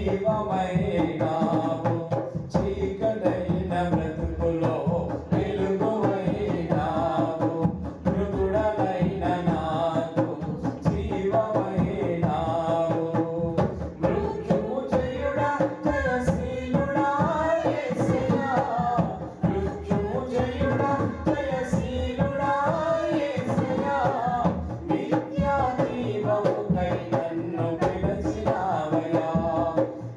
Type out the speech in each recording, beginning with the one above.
జీవమైనావు, చీకటైన బ్రతుకులో వెలుగువైనావు, మృదుడనైన నాకు జీవమైనావు. మృత్యుంజయుడా జయశీలుడా యేసయ్యా, మృత్యుంజయుడా జయశీలుడా యేసయ్యా, నిత్య జీవముకై నన్ను పిలిచినావయ్యా,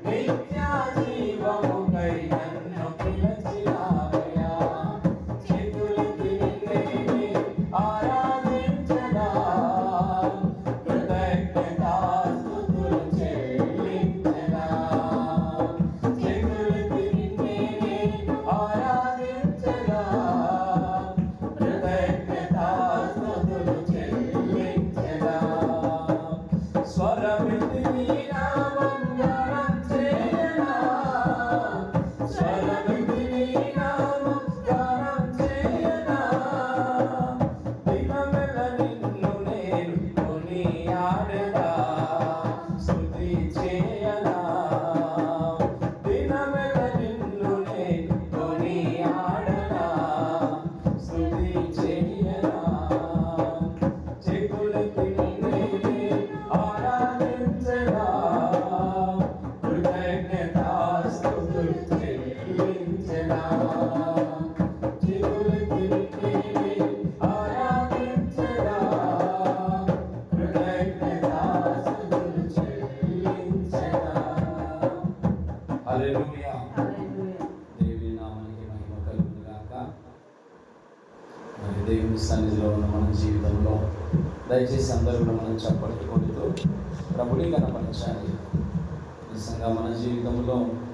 నిత్య జీవముకై నన్ను పిలిచినావయ్యా. చేతులెత్తి నిన్నే ఆరాధించదా, కృతజ్ఞతాస్తుతులు చెల్లించదా. చేతులెత్తి నిన్నే ఆరాధించదా, కృతజ్ఞతాస్తుతులు చెల్లించదా. స్వరమితి నీ నామం గానం చేయనా, స్వరమితి నీ నామం గానం చేయనా. దినమెల్ల నిన్ను నేను కొనియాడెదా, స్తుతి చేయనా. దినమెల్ల నిన్ను నేను కొనియాడనా, స్తుతి చేయనా. చేతులెత్తి నిన్నే ఆరాధించదా, కృతజ్ఞతాస్తుతులు చెల్లించదా. చేతులెత్తి నిన్నే ఆరాధించదా, కృతజ్ఞతాస్తుతులు చెల్లించదా. హల్లెలూయా. దేవుని నామానికి మహిమ కలుగును గాక. మరి దేవుని సన్నిధిలో ఉన్న మన జీవితంలో దయచేసి అందరూ కూడా మనం చప్పట్లు కొడుతూ ప్రభుని కనపరచాలి. నిజంగా మన జీవితంలో